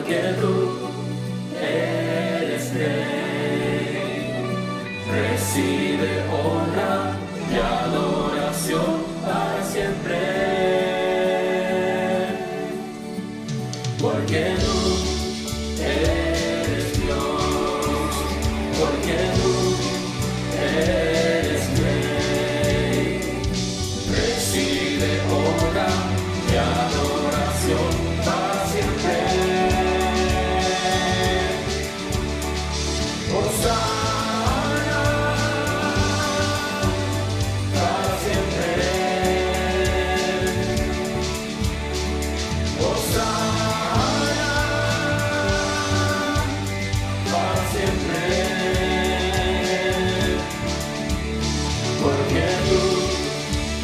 porque tú eres Rey. Recibe honra y adoración para siempre, porque tú eres Dios, porque tú eres Rey. Recibe honra y adoración para siempre. Hosana para siempre. Hosana para siempre. Porque tú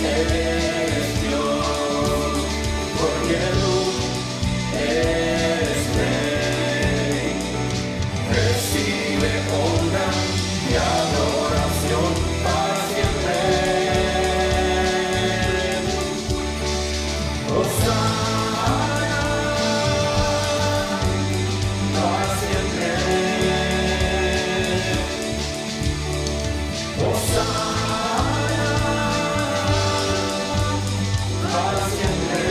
eres Dios, porque tú eres Rey. Recibe honra y adoración para siempre. Hosana para siempre. Hosana para siempre.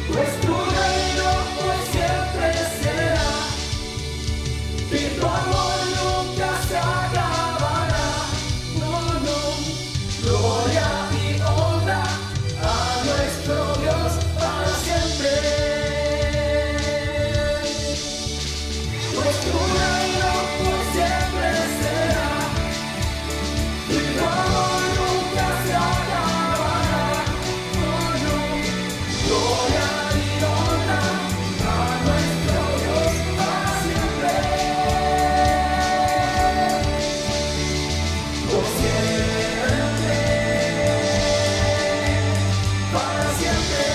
Pues tu reino por siempre será, y tu amor nunca se acabará. No, no, gloria y honra a nuestro Dios para siempre. Pues tu reino por siempre será, y tu amor nunca se acabará. No, no, gloria y honra a nuestro Dios para siempre. Por siempre, para siempre.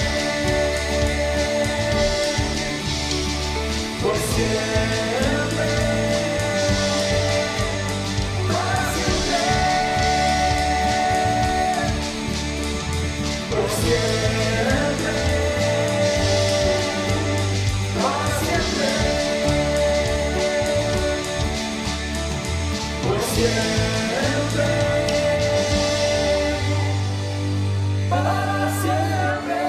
Por siempre, para siempre. Por siempre, para siempre. Por siempre, para siempre.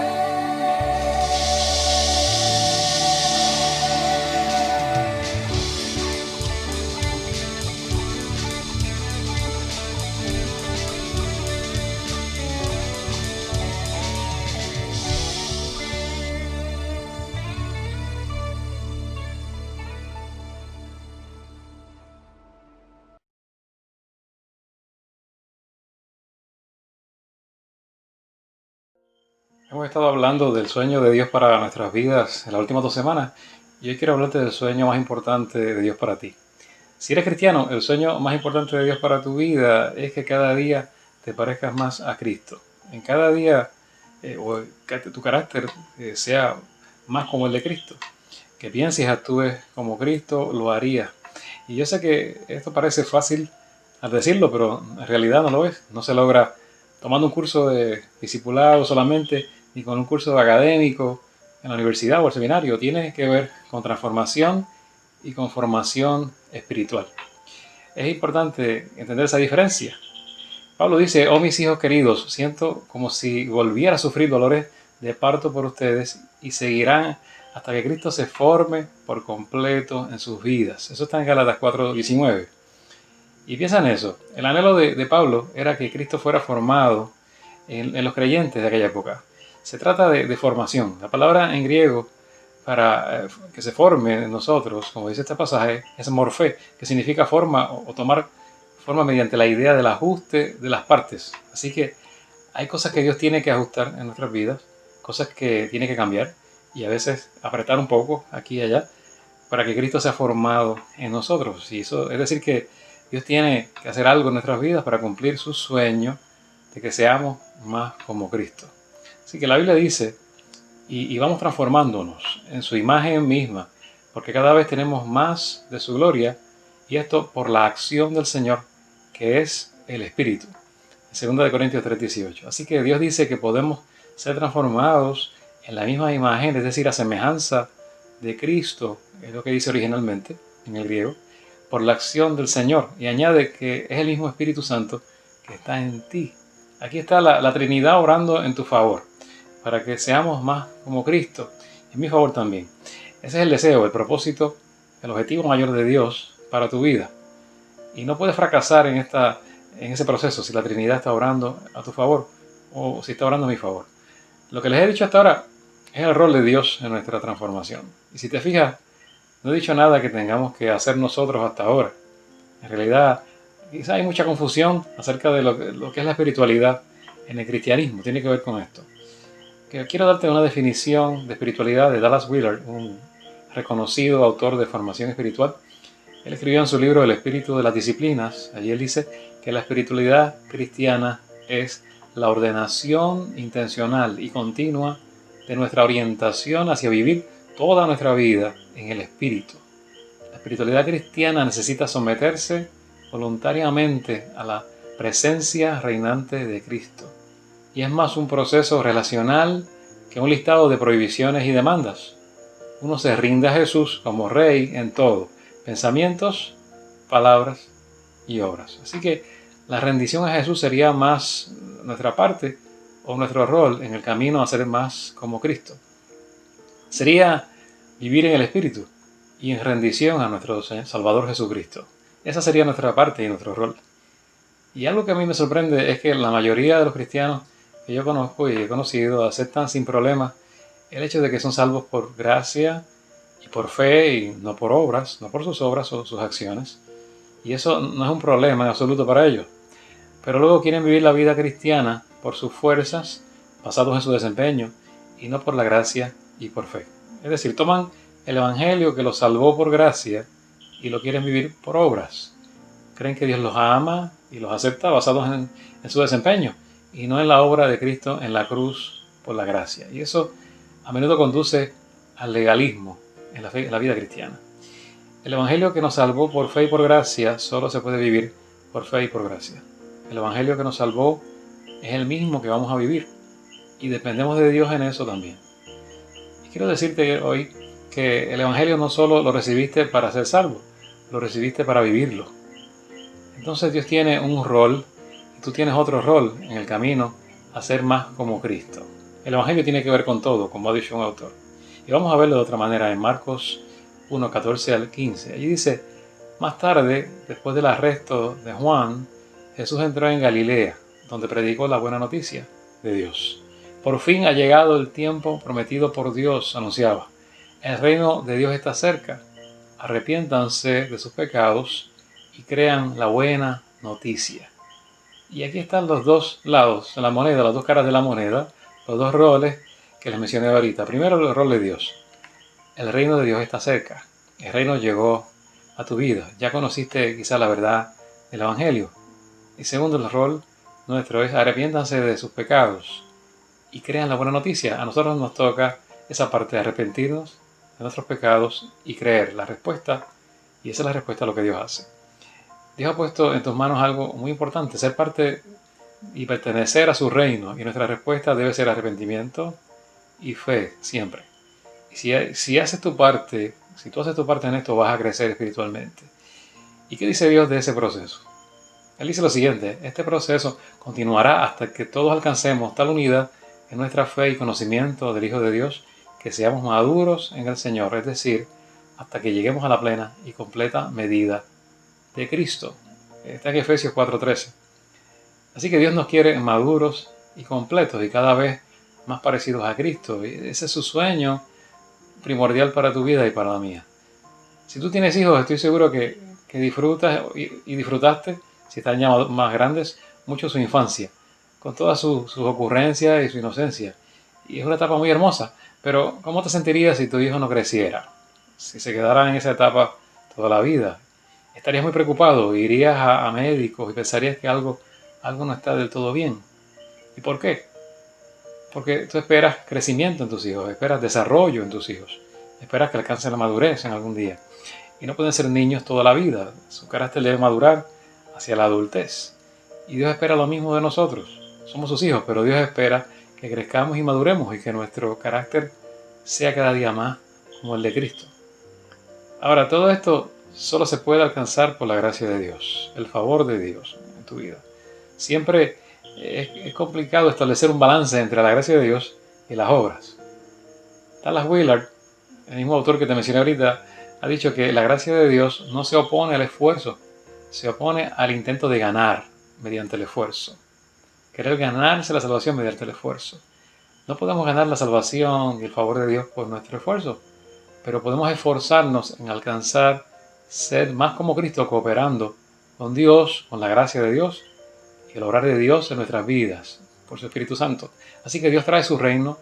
Hemos estado hablando del sueño de Dios para nuestras vidas en las últimas 2 semanas y hoy quiero hablarte del sueño más importante de Dios para ti. Si eres cristiano, el sueño más importante de Dios para tu vida es que cada día te parezcas más a Cristo. En cada día que tu carácter sea más como el de Cristo. Que pienses y actúes como Cristo lo haría. Y yo sé que esto parece fácil al decirlo, pero en realidad no lo es. No se logra tomando un curso de discipulado solamente, ni con un curso académico en la universidad o el seminario. Tiene que ver con transformación y con formación espiritual. Es importante entender esa diferencia. Pablo dice: oh mis hijos queridos, siento como si volviera a sufrir dolores de parto por ustedes y seguirán hasta que Cristo se forme por completo en sus vidas. Eso está en Gálatas 4:19. Y piensa en eso. El anhelo de Pablo era que Cristo fuera formado en los creyentes de aquella época. Se trata de formación. La palabra en griego para que se forme en nosotros, como dice este pasaje, es morfé, que significa forma o tomar forma mediante la idea del ajuste de las partes. Así que hay cosas que Dios tiene que ajustar en nuestras vidas, cosas que tiene que cambiar y a veces apretar un poco aquí y allá para que Cristo sea formado en nosotros. Y eso es decir que Dios tiene que hacer algo en nuestras vidas para cumplir su sueño de que seamos más como Cristo. Así que la Biblia dice, y vamos transformándonos en su imagen misma, porque cada vez tenemos más de su gloria, y esto por la acción del Señor, que es el Espíritu. En 2 Corintios 3:18. Así que Dios dice que podemos ser transformados en la misma imagen, es decir, a semejanza de Cristo, es lo que dice originalmente en el griego, por la acción del Señor. Y añade que es el mismo Espíritu Santo que está en ti. Aquí está la Trinidad obrando en tu favor, para que seamos más como Cristo, en mi favor también. Ese es el deseo, el propósito, el objetivo mayor de Dios para tu vida. Y no puedes fracasar en ese proceso si la Trinidad está obrando a tu favor o si está obrando a mi favor. Lo que les he dicho hasta ahora es el rol de Dios en nuestra transformación. Y si te fijas, no he dicho nada que tengamos que hacer nosotros hasta ahora. En realidad, quizá hay mucha confusión acerca de lo que es la espiritualidad en el cristianismo. Tiene que ver con esto. Quiero darte una definición de espiritualidad de Dallas Willard, un reconocido autor de formación espiritual. Él escribió en su libro El espíritu de las disciplinas. Allí él dice que la espiritualidad cristiana es la ordenación intencional y continua de nuestra orientación hacia vivir toda nuestra vida en el Espíritu. La espiritualidad cristiana necesita someterse voluntariamente a la presencia reinante de Cristo. Y es más un proceso relacional que un listado de prohibiciones y demandas. Uno se rinde a Jesús como Rey en todo, pensamientos, palabras y obras. Así que la rendición a Jesús sería más nuestra parte o nuestro rol en el camino a ser más como Cristo. Sería vivir en el Espíritu y en rendición a nuestro Salvador Jesucristo. Esa sería nuestra parte y nuestro rol. Y algo que a mí me sorprende es que la mayoría de los cristianos que yo conozco y he conocido aceptan sin problema el hecho de que son salvos por gracia y por fe y no por obras, no por sus obras o sus acciones. Y eso no es un problema en absoluto para ellos. Pero luego quieren vivir la vida cristiana por sus fuerzas, basados en su desempeño, y no por la gracia y por fe. Es decir, toman el Evangelio que los salvó por gracia y lo quieren vivir por obras. Creen que Dios los ama y los acepta basados en su desempeño y no en la obra de Cristo en la cruz por la gracia. Y eso a menudo conduce al legalismo en la vida cristiana. El Evangelio que nos salvó por fe y por gracia solo se puede vivir por fe y por gracia. El Evangelio que nos salvó es el mismo que vamos a vivir y dependemos de Dios en eso también. Y quiero decirte hoy que el Evangelio no solo lo recibiste para ser salvo, lo recibiste para vivirlo. Entonces Dios tiene un rol y tú tienes otro rol en el camino a ser más como Cristo. El Evangelio tiene que ver con todo, como ha dicho un autor. Y vamos a verlo de otra manera en Marcos 1, 14 al 15. Allí dice, más tarde, después del arresto de Juan, Jesús entró en Galilea, donde predicó la buena noticia de Dios. Por fin ha llegado el tiempo prometido por Dios, anunciaba. El reino de Dios está cerca. Arrepiéntanse de sus pecados y crean la buena noticia. Y aquí están los dos lados de la moneda, las dos caras de la moneda, los dos roles que les mencioné ahorita. Primero, el rol de Dios. El reino de Dios está cerca. El reino llegó a tu vida. Ya conociste quizá la verdad del Evangelio. Y segundo, el rol nuestro es arrepiéntanse de sus pecados y crean la buena noticia. A nosotros nos toca esa parte de arrepentirnos de nuestros pecados y creer la respuesta. Y esa es la respuesta a lo que Dios hace. Dios ha puesto en tus manos algo muy importante, ser parte y pertenecer a su reino. Y nuestra respuesta debe ser arrepentimiento y fe siempre. Y si haces tu parte, si tú haces tu parte en esto, vas a crecer espiritualmente. ¿Y qué dice Dios de ese proceso? Él dice lo siguiente, este proceso continuará hasta que todos alcancemos tal unidad en nuestra fe y conocimiento del Hijo de Dios, que seamos maduros en el Señor, es decir, hasta que lleguemos a la plena y completa medida de Cristo. Está en Efesios 4:13. Así que Dios nos quiere maduros y completos y cada vez más parecidos a Cristo. Y ese es su sueño primordial para tu vida y para la mía. Si tú tienes hijos, estoy seguro que disfrutas y disfrutaste, si están ya más grandes, mucho su infancia, con todas sus ocurrencias y su inocencia. Y es una etapa muy hermosa, pero ¿cómo te sentirías si tu hijo no creciera? Si se quedara en esa etapa toda la vida. Estarías muy preocupado, irías a médicos y pensarías que algo no está del todo bien. ¿Y por qué? Porque tú esperas crecimiento en tus hijos, esperas desarrollo en tus hijos, esperas que alcancen la madurez en algún día. Y no pueden ser niños toda la vida, su carácter debe madurar hacia la adultez. Y Dios espera lo mismo de nosotros. Somos sus hijos, pero Dios espera que crezcamos y maduremos y que nuestro carácter sea cada día más como el de Cristo. Ahora, todo esto solo se puede alcanzar por la gracia de Dios, el favor de Dios en tu vida. Siempre es complicado establecer un balance entre la gracia de Dios y las obras. Dallas Willard, el mismo autor que te mencioné ahorita, ha dicho que la gracia de Dios no se opone al esfuerzo, se opone al intento de ganar mediante el esfuerzo. Querer ganarse la salvación mediante el esfuerzo. No podemos ganar la salvación y el favor de Dios por nuestro esfuerzo, pero podemos esforzarnos en alcanzar ser más como Cristo, cooperando con Dios, con la gracia de Dios y el obrar de Dios en nuestras vidas por su Espíritu Santo. Así que Dios trae su reino,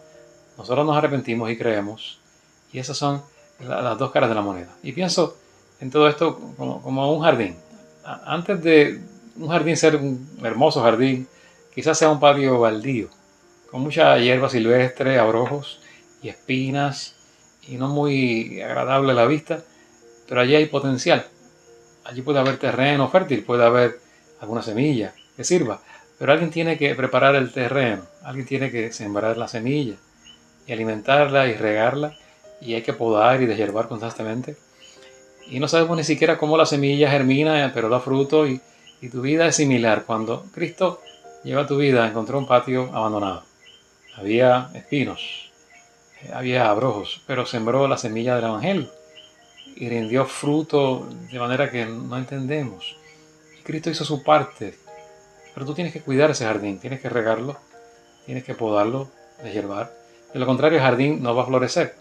nosotros nos arrepentimos y creemos, y esas son las dos caras de la moneda. Y pienso en todo esto como un jardín. Antes de un jardín ser un hermoso jardín, quizás sea un patio baldío, con mucha hierba silvestre, abrojos y espinas, y no muy agradable a la vista, pero allí hay potencial. Allí puede haber terreno fértil, puede haber alguna semilla que sirva, pero alguien tiene que preparar el terreno, alguien tiene que sembrar la semilla y alimentarla y regarla, y hay que podar y deshiervar constantemente. Y no sabemos ni siquiera cómo la semilla germina, pero da fruto, y tu vida es similar. Cuando Cristo lleva tu vida, encontró un patio abandonado. Había espinos, había abrojos, pero sembró la semilla del Evangelio y rindió fruto de manera que no entendemos. Y Cristo hizo su parte, pero tú tienes que cuidar ese jardín, tienes que regarlo, tienes que podarlo, deshiervar. De lo contrario, el jardín no va a florecer.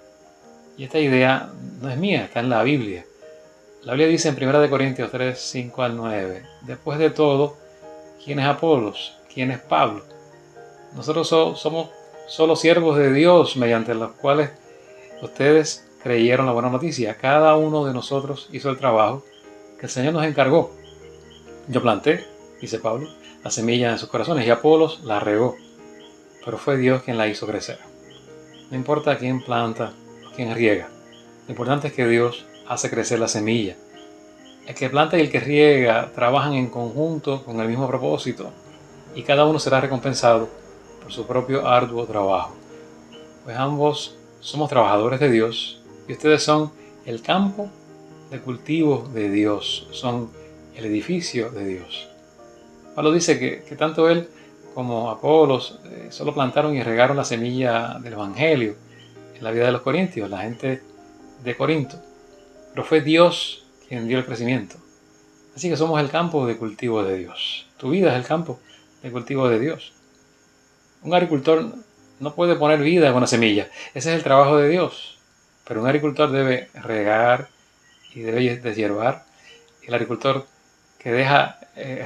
Y esta idea no es mía, está en la Biblia. La Biblia dice en 1 Corintios 3, 5 al 9, después de todo, ¿quién es Apolos? ¿Quién es Pablo? Nosotros somos solo siervos de Dios, mediante los cuales ustedes creyeron la buena noticia. Cada uno de nosotros hizo el trabajo que el Señor nos encargó. Yo planté, dice Pablo, la semilla en sus corazones, y Apolos la regó, pero fue Dios quien la hizo crecer. No importa quién planta o quién riega, lo importante es que Dios hace crecer la semilla. El que planta y el que riega trabajan en conjunto con el mismo propósito, y cada uno será recompensado por su propio arduo trabajo. Pues ambos somos trabajadores de Dios, y ustedes son el campo de cultivo de Dios, son el edificio de Dios. Pablo dice que tanto él como Apolos solo plantaron y regaron la semilla del Evangelio en la vida de los corintios, la gente de Corinto, pero fue Dios quien dio el crecimiento. Así que somos el campo de cultivo de Dios. Tu vida es el campo de cultivo de Dios. Un agricultor no puede poner vida en una semilla, ese es el trabajo de Dios, pero un agricultor debe regar y debe deshiervar. Y el agricultor que deja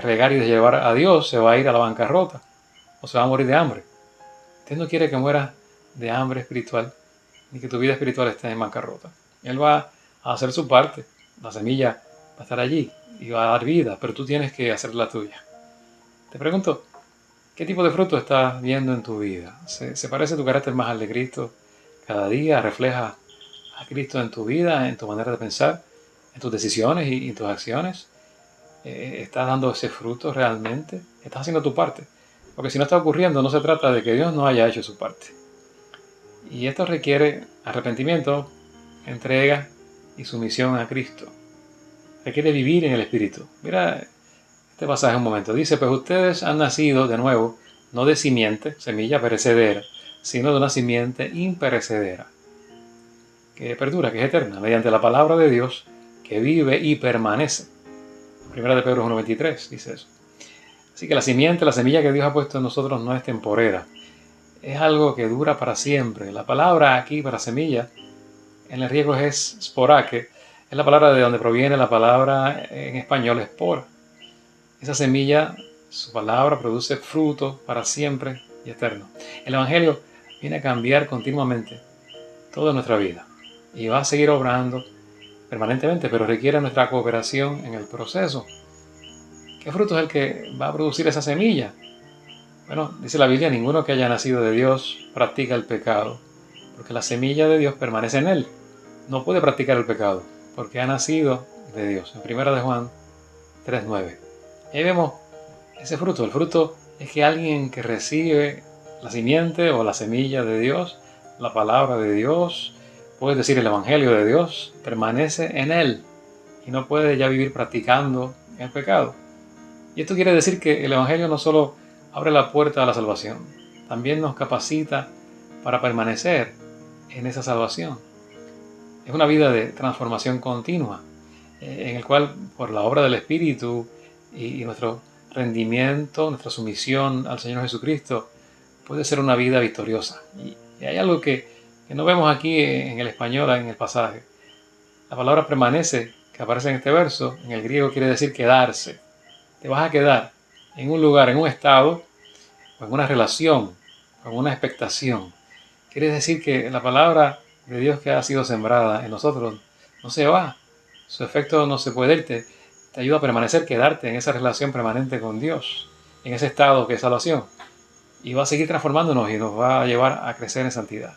regar y deshiervar a Dios se va a ir a la bancarrota o se va a morir de hambre. Dios no quiere que mueras de hambre espiritual ni que tu vida espiritual esté en bancarrota. Él va a hacer su parte, la semilla va a estar allí y va a dar vida, pero tú tienes que hacer la tuya. Te pregunto, ¿qué tipo de fruto estás viendo en tu vida? ¿Se parece tu carácter más al de Cristo cada día? ¿Refleja a Cristo en tu vida, en tu manera de pensar, en tus decisiones y en tus acciones? ¿Estás dando ese fruto realmente? ¿Estás haciendo tu parte? Porque si no está ocurriendo, no se trata de que Dios no haya hecho su parte. Y esto requiere arrepentimiento, entrega y sumisión a Cristo. Requiere vivir en el Espíritu. Mira este pasaje un momento. Dice, pues ustedes han nacido de nuevo, no de simiente, semilla perecedera, sino de una simiente imperecedera, que perdura, que es eterna, mediante la palabra de Dios, que vive y permanece. 1 de Pedro 1:23 dice eso. Así que la simiente, la semilla que Dios ha puesto en nosotros no es temporera, es algo que dura para siempre. La palabra aquí para semilla en el griego es sporá, que es la palabra de donde proviene la palabra en español espora. Esa semilla, su palabra, produce fruto para siempre y eterno. El Evangelio viene a cambiar continuamente toda nuestra vida y va a seguir obrando permanentemente, pero requiere nuestra cooperación en el proceso. ¿Qué fruto es el que va a producir esa semilla? Bueno, dice la Biblia, ninguno que haya nacido de Dios practica el pecado, porque la semilla de Dios permanece en él. No puede practicar el pecado, porque ha nacido de Dios. En 1 de Juan 3:9. Ahí vemos ese fruto. El fruto es que alguien que recibe La simiente o la semilla de Dios, la palabra de Dios, puedes decir el Evangelio de Dios, permanece en él y no puede ya vivir practicando el pecado. Y esto quiere decir que el Evangelio no solo abre la puerta a la salvación, también nos capacita para permanecer en esa salvación. Es una vida de transformación continua, en el cual por la obra del Espíritu y nuestro rendimiento, nuestra sumisión al Señor Jesucristo, puede ser una vida victoriosa. Y hay algo que no vemos aquí en el español, en el pasaje. La palabra permanece, que aparece en este verso, en el griego quiere decir quedarse. Te vas a quedar en un lugar, en un estado, o en una relación, o en una expectación. Quiere decir que la palabra de Dios que ha sido sembrada en nosotros no se va. Su efecto no se puede ir. Te ayuda a permanecer, quedarte en esa relación permanente con Dios, en ese estado que es salvación. Y va a seguir transformándonos y nos va a llevar a crecer en santidad.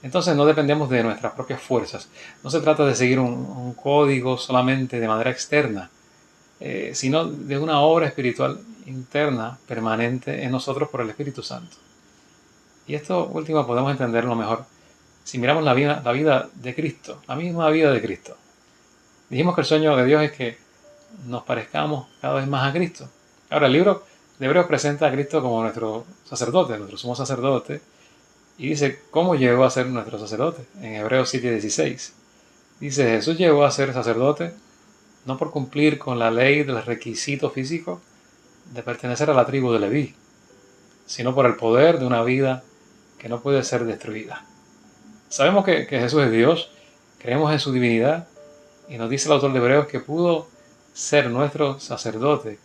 Entonces no dependemos de nuestras propias fuerzas. No se trata de seguir un código solamente de manera externa, sino de una obra espiritual interna permanente en nosotros por el Espíritu Santo. Y esto último podemos entenderlo mejor si miramos la vida de Cristo, la misma vida de Cristo. Dijimos que el sueño de Dios es que nos parezcamos cada vez más a Cristo. Ahora, el libro de Hebreos presenta a Cristo como nuestro sacerdote, nuestro sumo sacerdote, y dice cómo llegó a ser nuestro sacerdote. En Hebreos 7:16 dice: Jesús llegó a ser sacerdote no por cumplir con la ley del requisito físico de pertenecer a la tribu de Leví, sino por el poder de una vida que no puede ser destruida. Sabemos que Jesús es Dios, creemos en su divinidad, y nos dice el autor de Hebreos que pudo ser nuestro sacerdote,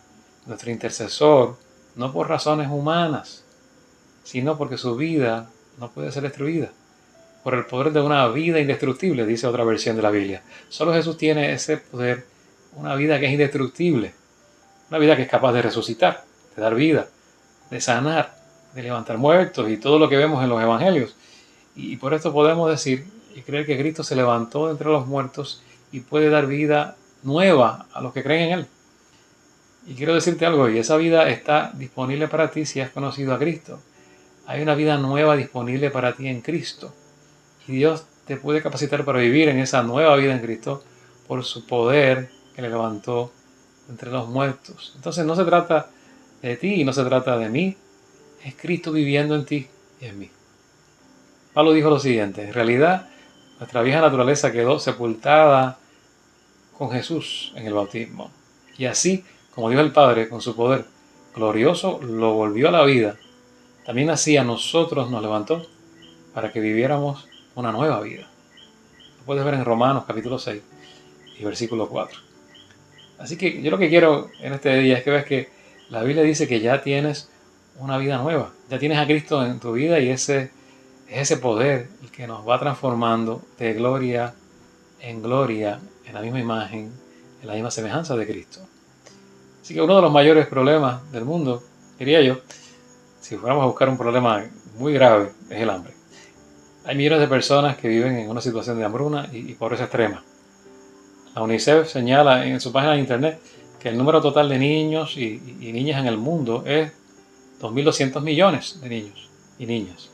nuestro intercesor, no por razones humanas, sino porque su vida no puede ser destruida, por el poder de una vida indestructible, dice otra versión de la Biblia. Solo Jesús tiene ese poder, una vida que es indestructible, una vida que es capaz de resucitar, de dar vida, de sanar, de levantar muertos y todo lo que vemos en los evangelios. Y por esto podemos decir y creer que Cristo se levantó de entre los muertos y puede dar vida nueva a los que creen en Él. Y quiero decirte algo, y esa vida está disponible para ti si has conocido a Cristo. Hay una vida nueva disponible para ti en Cristo. Y Dios te puede capacitar para vivir en esa nueva vida en Cristo por su poder que le levantó entre los muertos. Entonces no se trata de ti y no se trata de mí. Es Cristo viviendo en ti y en mí. Pablo dijo lo siguiente: en realidad nuestra vieja naturaleza quedó sepultada con Jesús en el bautismo. Y así, como Dios el Padre, con su poder glorioso, lo volvió a la vida, también así a nosotros nos levantó para que viviéramos una nueva vida. Lo puedes ver en Romanos capítulo 6 y versículo 4. Así que yo lo que quiero en este día es que veas que la Biblia dice que ya tienes una vida nueva. Ya tienes a Cristo en tu vida y ese es ese poder el que nos va transformando de gloria, en la misma imagen, en la misma semejanza de Cristo. Así que uno de los mayores problemas del mundo, diría yo, si fuéramos a buscar un problema muy grave, es el hambre. Hay millones de personas que viven en una situación de hambruna y pobreza extrema. La UNICEF señala en su página de internet que el número total de niños y niñas en el mundo es 2.200 millones de niños y niñas.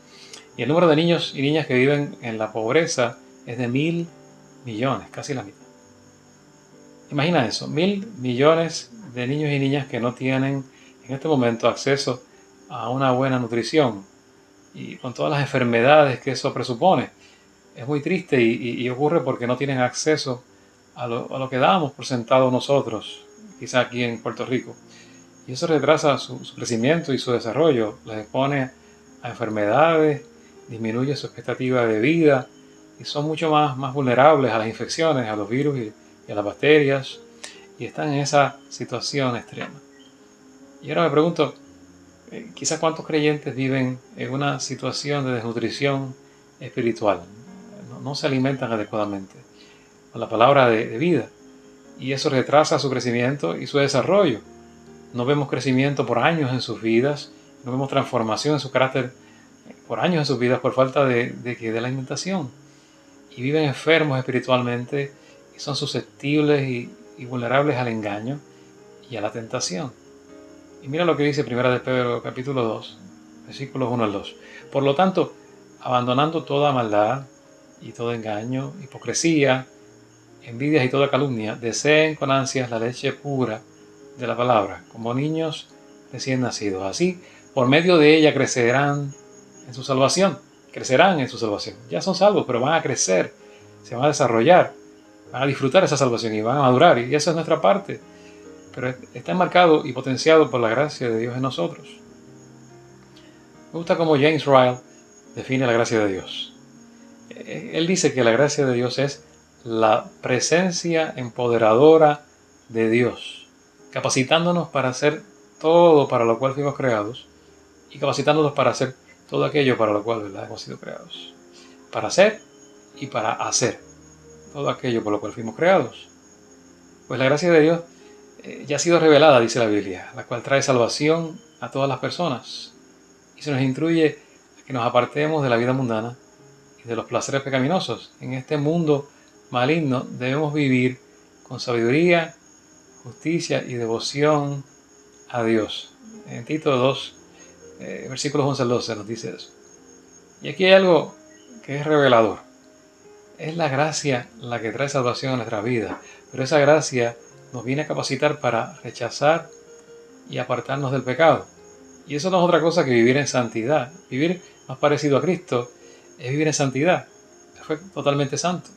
Y el número de niños y niñas que viven en la pobreza es de 1.000 millones, casi la mitad. Imagina eso, 1.000 millones de niños y niñas que no tienen en este momento acceso a una buena nutrición y con todas las enfermedades que eso presupone. Es muy triste y ocurre porque no tienen acceso a lo que damos por sentado nosotros, quizá aquí en Puerto Rico. Y eso retrasa su crecimiento y su desarrollo, les expone a enfermedades, disminuye su expectativa de vida y son mucho más vulnerables a las infecciones, a los virus y a las bacterias, y están en esa situación extrema. Y ahora me pregunto, quizás cuántos creyentes viven en una situación de desnutrición espiritual, no se alimentan adecuadamente con la palabra de vida, y eso retrasa su crecimiento y su desarrollo. No vemos crecimiento por años en sus vidas, no vemos transformación en su carácter por años en sus vidas por falta de la alimentación. Y viven enfermos espiritualmente y son susceptibles y vulnerables al engaño y a la tentación. Y mira lo que dice 1 de Pedro capítulo 2, versículos 1 al 2. Por lo tanto, abandonando toda maldad y todo engaño, hipocresía, envidias y toda calumnia, deseen con ansias la leche pura de la palabra, como niños recién nacidos. Así, por medio de ella crecerán en su salvación. Crecerán en su salvación. Ya son salvos, pero van a crecer, se van a desarrollar, van a disfrutar esa salvación y van a madurar. Y esa es nuestra parte. Pero está enmarcado y potenciado por la gracia de Dios en nosotros. Me gusta cómo James Ryle define la gracia de Dios. Él dice que la gracia de Dios es la presencia empoderadora de Dios, capacitándonos para hacer todo para lo cual fuimos creados y capacitándonos para hacer todo aquello para lo cual, ¿verdad?, hemos sido creados. Para hacer y para hacer todo aquello por lo cual fuimos creados. Pues la gracia de Dios ya ha sido revelada, dice la Biblia, la cual trae salvación a todas las personas y se nos instruye a que nos apartemos de la vida mundana y de los placeres pecaminosos. En este mundo maligno debemos vivir con sabiduría, justicia y devoción a Dios. En Tito 2, versículos 11 al 12 nos dice eso. Y aquí hay algo que es revelador. Es la gracia la que trae salvación a nuestra vida, pero esa gracia nos viene a capacitar para rechazar y apartarnos del pecado. Y eso no es otra cosa que vivir en santidad. Vivir más parecido a Cristo es vivir en santidad. Fue totalmente santo.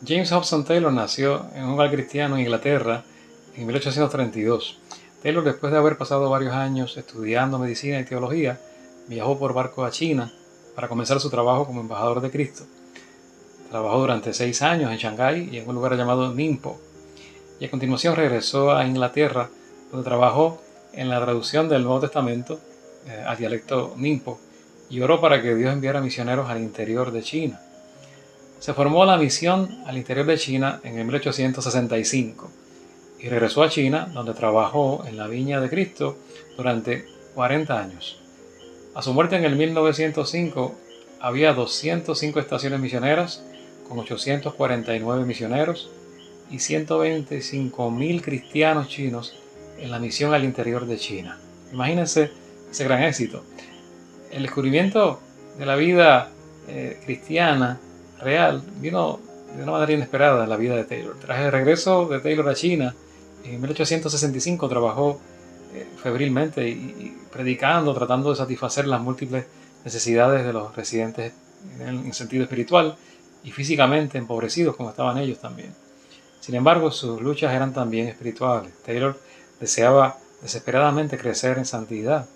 James Hobson Taylor nació en un hogar cristiano en Inglaterra en 1832. Taylor, después de haber pasado varios años estudiando medicina y teología, viajó por barco a China para comenzar su trabajo como embajador de Cristo. Trabajó durante 6 años en Shanghái y en un lugar llamado Ningpo. Y a continuación regresó a Inglaterra, donde trabajó en la traducción del Nuevo Testamento al dialecto Ningpo y oró para que Dios enviara misioneros al interior de China. Se formó la misión al interior de China en el 1865 y regresó a China, donde trabajó en la Viña de Cristo durante 40 años. A su muerte en el 1905 había 205 estaciones misioneras con 849 misioneros y 125.000 cristianos chinos en la misión al interior de China. Imagínense ese gran éxito. El descubrimiento de la vida cristiana real vino de una manera inesperada en la vida de Taylor. Tras el regreso de Taylor a China, en 1865 trabajó febrilmente y predicando, tratando de satisfacer las múltiples necesidades de los residentes en sentido espiritual y físicamente empobrecidos como estaban ellos también. Sin embargo, sus luchas eran también espirituales. Taylor deseaba desesperadamente crecer en santidad,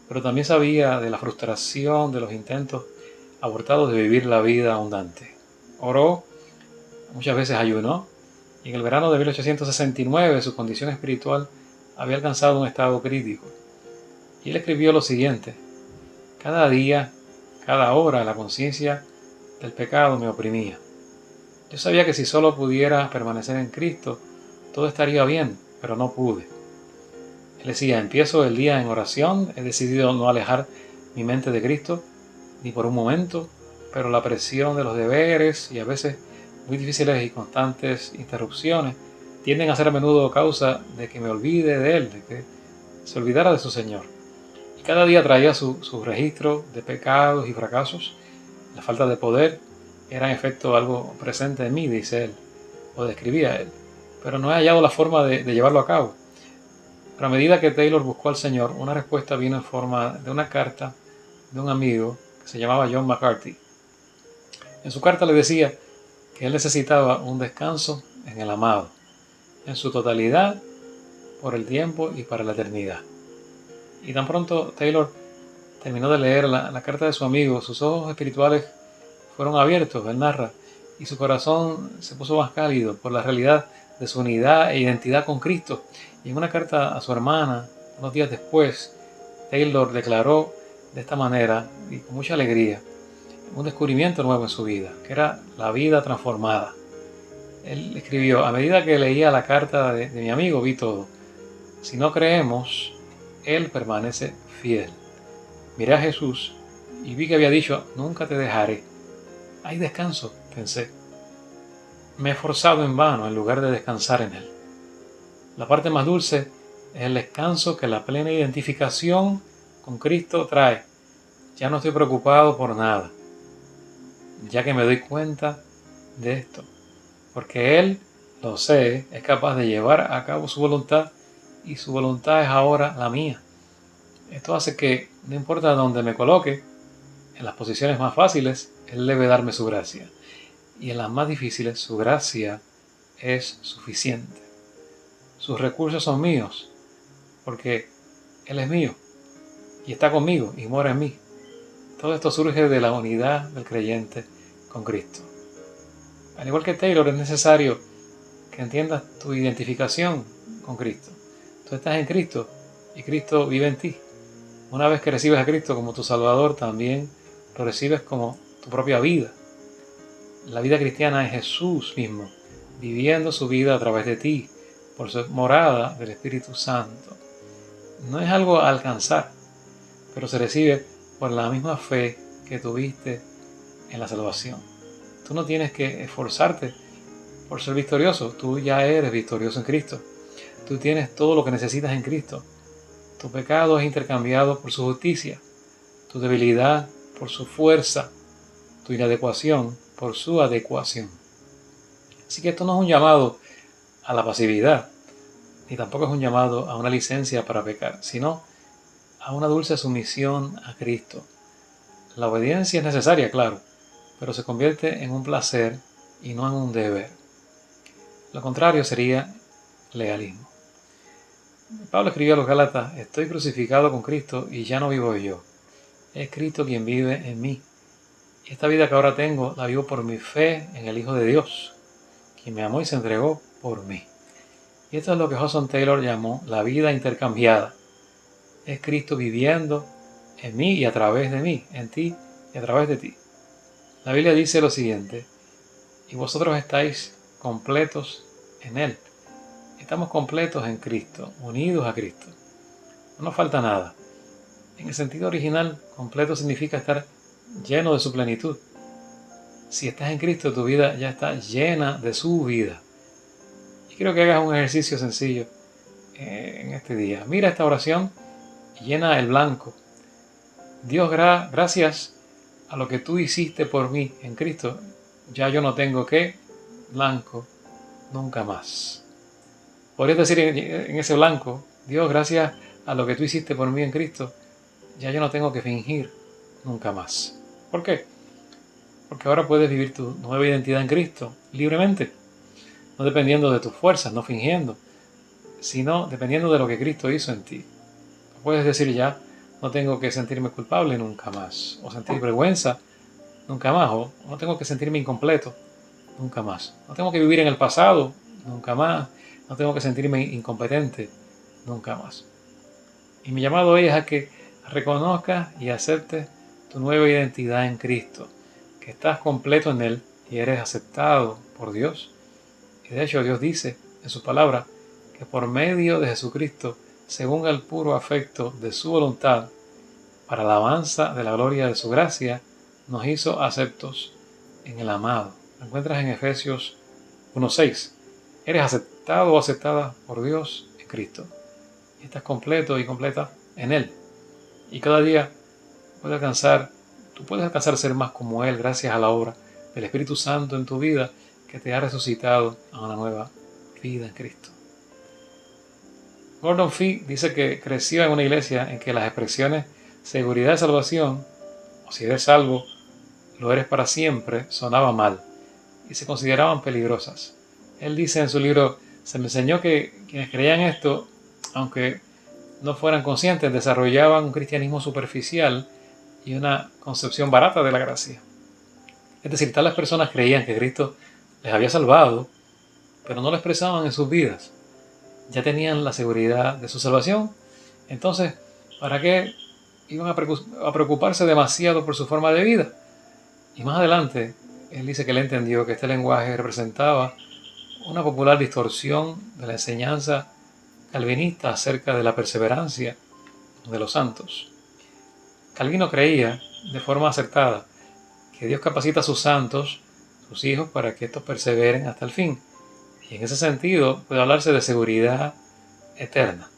pero también sabía de la frustración de los intentos abortados de vivir la vida abundante. Oró, muchas veces ayunó, y en el verano de 1869 su condición espiritual había alcanzado un estado crítico. Y él escribió lo siguiente: cada día, cada hora, la conciencia del pecado me oprimía. Yo sabía que si solo pudiera permanecer en Cristo, todo estaría bien, pero no pude. Él decía: empiezo el día en oración, he decidido no alejar mi mente de Cristo, ni por un momento, pero la presión de los deberes y a veces muy difíciles y constantes interrupciones tienden a ser a menudo causa de que me olvide de Él, de que se olvidara de su Señor. Y cada día traía su registro de pecados y fracasos. La falta de poder era en efecto algo presente en mí, dice él, o describía él, pero no he hallado la forma de llevarlo a cabo. Pero a medida que Taylor buscó al Señor, una respuesta vino en forma de una carta de un amigo que se llamaba John McCarthy. En su carta le decía que él necesitaba un descanso en el amado, en su totalidad, por el tiempo y para la eternidad. Y tan pronto Taylor terminó de leer la carta de su amigo, sus ojos espirituales fueron abiertos, él narra, y su corazón se puso más cálido por la realidad de su unidad e identidad con Cristo. Y en una carta a su hermana, unos días después, Taylor declaró de esta manera, y con mucha alegría, un descubrimiento nuevo en su vida, que era la vida transformada. Él escribió: a medida que leía la carta de mi amigo, vi todo. Si no creemos, Él permanece fiel. Miré a Jesús y vi que había dicho: nunca te dejaré. Hay descanso, pensé. Me he esforzado en vano en lugar de descansar en Él. La parte más dulce es el descanso que la plena identificación con Cristo trae: ya no estoy preocupado por nada, ya que me doy cuenta de esto, porque Él, lo sé, es capaz de llevar a cabo su voluntad y su voluntad es ahora la mía. Esto hace que, no importa dónde me coloque, en las posiciones más fáciles, Él debe darme su gracia, y en las más difíciles, su gracia es suficiente. Sus recursos son míos, porque Él es mío, y está conmigo, y mora en mí. Todo esto surge de la unidad del creyente con Cristo. Al igual que Taylor, es necesario que entiendas tu identificación con Cristo. Tú estás en Cristo, y Cristo vive en ti. Una vez que recibes a Cristo como tu Salvador, también lo recibes como tu propia vida. La vida cristiana es Jesús mismo, viviendo su vida a través de ti, por su morada del Espíritu Santo. No es algo a alcanzar, pero se recibe por la misma fe que tuviste en la salvación. Tú no tienes que esforzarte por ser victorioso, tú ya eres victorioso en Cristo. Tú tienes todo lo que necesitas en Cristo. Tu pecado es intercambiado por su justicia, tu debilidad por su fuerza, tu inadecuación por su adecuación. Así que esto no es un llamado a la pasividad, ni tampoco es un llamado a una licencia para pecar, sino a una dulce sumisión a Cristo. La obediencia es necesaria, claro, pero se convierte en un placer y no en un deber. Lo contrario sería legalismo. Pablo escribió a los Gálatas: estoy crucificado con Cristo y ya no vivo yo. Es Cristo quien vive en mí. Y esta vida que ahora tengo la vivo por mi fe en el Hijo de Dios, quien me amó y se entregó por mí. Y esto es lo que Hudson Taylor llamó la vida intercambiada. Es Cristo viviendo en mí y a través de mí, en ti y a través de ti. La Biblia dice lo siguiente: y vosotros estáis completos en Él. Estamos completos en Cristo, unidos a Cristo. No nos falta nada. En el sentido original, completo significa estar lleno de su plenitud. Si estás en Cristo, tu vida ya está llena de su vida. Y quiero que hagas un ejercicio sencillo en este día. Mira esta oración y llena el blanco. Dios, gracias a lo que tú hiciste por mí en Cristo, ya yo no tengo que blanco nunca más. Podrías decir en ese blanco: Dios, gracias a lo que tú hiciste por mí en Cristo, ya yo no tengo que fingir nunca más. ¿Por qué? Porque ahora puedes vivir tu nueva identidad en Cristo libremente, no dependiendo de tus fuerzas, no fingiendo, sino dependiendo de lo que Cristo hizo en ti. Puedes decir: ya no tengo que sentirme culpable nunca más, o sentir vergüenza nunca más, o no tengo que sentirme incompleto nunca más. No tengo que vivir en el pasado nunca más, no tengo que sentirme incompetente nunca más. Y mi llamado hoy es a que reconozcas y aceptes tu nueva identidad en Cristo, que estás completo en Él y eres aceptado por Dios. Y de hecho Dios dice en su palabra que por medio de Jesucristo, según el puro afecto de su voluntad, para la alabanza de la gloria de su gracia, nos hizo aceptos en el amado. Lo encuentras en Efesios 1:6. Eres aceptado o aceptada por Dios en Cristo. Y estás completo y completa en Él. Y cada día tú puedes alcanzar a ser más como Él gracias a la obra del Espíritu Santo en tu vida, que te ha resucitado a una nueva vida en Cristo. Gordon Fee dice que creció en una iglesia en que las expresiones seguridad de salvación, o si eres salvo, lo eres para siempre, sonaban mal y se consideraban peligrosas. Él dice en su libro: se me enseñó que quienes creían esto, aunque no fueran conscientes, desarrollaban un cristianismo superficial y una concepción barata de la gracia. Es decir, tales personas creían que Cristo les había salvado, pero no lo expresaban en sus vidas. Ya tenían la seguridad de su salvación, entonces, ¿para qué iban a preocuparse demasiado por su forma de vida? Y más adelante, él dice que él entendió que este lenguaje representaba una popular distorsión de la enseñanza calvinista acerca de la perseverancia de los santos. Calvino creía, de forma acertada, que Dios capacita a sus santos, sus hijos, para que estos perseveren hasta el fin. Y en ese sentido puede hablarse de seguridad eterna.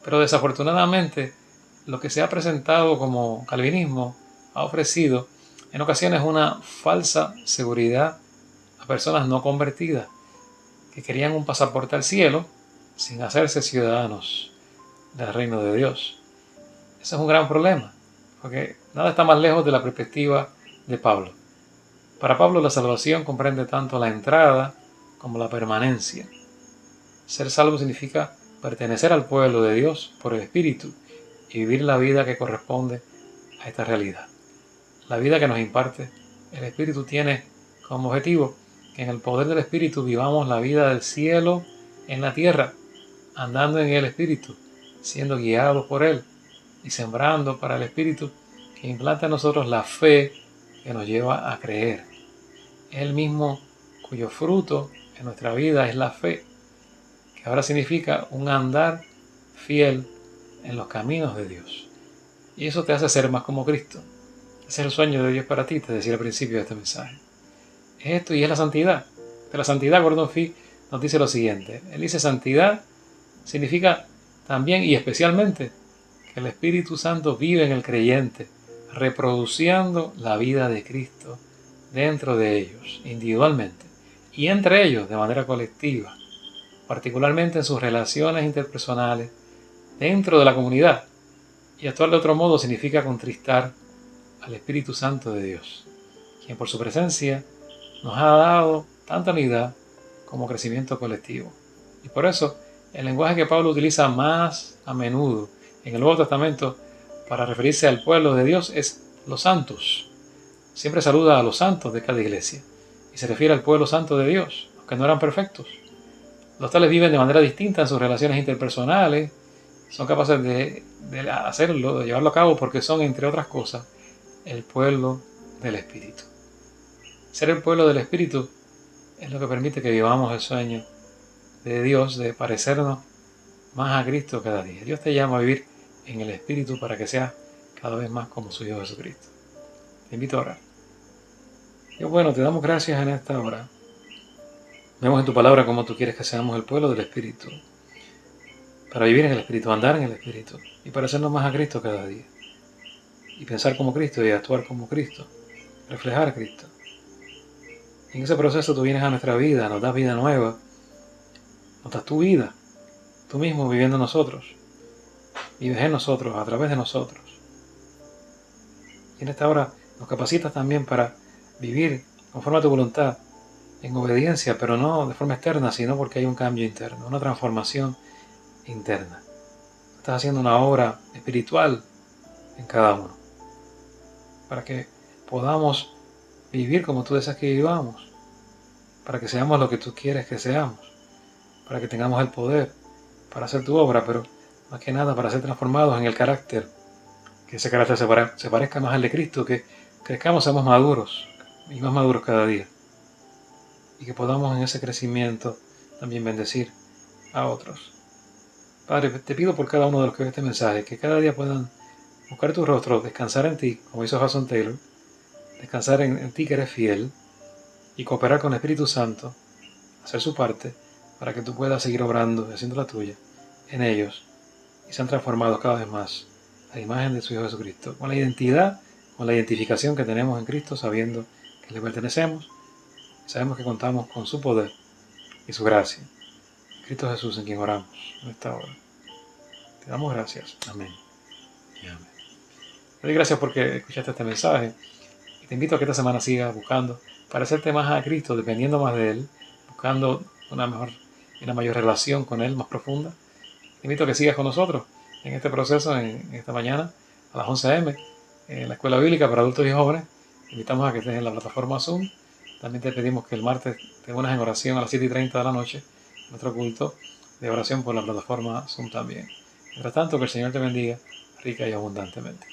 Pero desafortunadamente, lo que se ha presentado como calvinismo ha ofrecido en ocasiones una falsa seguridad a personas no convertidas que querían un pasaporte al cielo sin hacerse ciudadanos del reino de Dios. Ese es un gran problema, porque nada está más lejos de la perspectiva de Pablo. Para Pablo la salvación comprende tanto la entrada como la permanencia. Ser salvo significa pertenecer al pueblo de Dios por el Espíritu y vivir la vida que corresponde a esta realidad. La vida que nos imparte el Espíritu tiene como objetivo que en el poder del Espíritu vivamos la vida del cielo en la tierra, andando en el Espíritu, siendo guiados por Él y sembrando para el Espíritu que implanta en nosotros la fe que nos lleva a creer. Él mismo cuyo fruto en nuestra vida es la fe, que ahora significa un andar fiel en los caminos de Dios. Y eso te hace ser más como Cristo. Ese es el sueño de Dios para ti, te decía al principio de este mensaje. Es esto y es la santidad. De la santidad, Gordon Fee nos dice lo siguiente. Él dice: santidad significa también y especialmente que el Espíritu Santo vive en el creyente, reproduciendo la vida de Cristo dentro de ellos, individualmente, y entre ellos de manera colectiva, particularmente en sus relaciones interpersonales, dentro de la comunidad. Y actuar de otro modo significa contristar al Espíritu Santo de Dios, quien por su presencia nos ha dado tanta unidad como crecimiento colectivo. Y por eso, el lenguaje que Pablo utiliza más a menudo en el Nuevo Testamento para referirse al pueblo de Dios es los santos. Siempre saluda a los santos de cada iglesia y se refiere al pueblo santo de Dios, los que no eran perfectos. Los tales viven de manera distinta en sus relaciones interpersonales, son capaces de hacerlo, de llevarlo a cabo porque son, entre otras cosas, el pueblo del Espíritu. Ser el pueblo del Espíritu es lo que permite que vivamos el sueño de Dios de parecernos más a Cristo cada día. Dios te llama a vivir en el Espíritu para que seas cada vez más como su Hijo Jesucristo. Te invito a orar. Dios bueno, te damos gracias en esta hora. Vemos en tu palabra cómo tú quieres que seamos el pueblo del Espíritu, para vivir en el Espíritu, andar en el Espíritu y parecernos más a Cristo cada día. Y pensar como Cristo y actuar como Cristo, reflejar a Cristo. En ese proceso tú vienes a nuestra vida, nos das vida nueva, nos das tu vida, tú mismo viviendo en nosotros, vives en nosotros, a través de nosotros. Y en esta hora nos capacitas también para vivir conforme a tu voluntad, en obediencia, pero no de forma externa, sino porque hay un cambio interno, una transformación interna. Estás haciendo una obra espiritual en cada uno, para que podamos vivir como tú deseas que vivamos, para que seamos lo que tú quieres que seamos, para que tengamos el poder para hacer tu obra, pero más que nada para ser transformados en el carácter, que ese carácter se parezca más al de Cristo, que crezcamos, seamos maduros y más maduros cada día, y que podamos en ese crecimiento también bendecir a otros. Padre, te pido por cada uno de los que ve este mensaje, que cada día puedan buscar tu rostro, descansar en ti, como hizo Hudson Taylor, descansar en ti que eres fiel, y cooperar con el Espíritu Santo, hacer su parte, para que tú puedas seguir obrando y haciendo la tuya en ellos, y sean transformados cada vez más a la imagen de su Hijo Jesucristo, con la identidad, con la identificación que tenemos en Cristo, sabiendo que le pertenecemos, sabemos que contamos con su poder y su gracia. Cristo Jesús, en quien oramos en esta hora. Te damos gracias. Amén y amén. Te doy gracias porque escuchaste este mensaje y te invito a que esta semana sigas buscando parecerte más a Cristo, dependiendo más de Él, buscando una mayor relación con Él, más profunda. Te invito a que sigas con nosotros en este proceso, en esta mañana, a las 11 a.m., en la Escuela Bíblica para Adultos y Jóvenes. Te invitamos a que estés en la plataforma Zoom. También te pedimos que el martes te unas en oración a las 7:30 de la noche, nuestro culto de oración por la plataforma Zoom también. Mientras tanto, que el Señor te bendiga rica y abundantemente.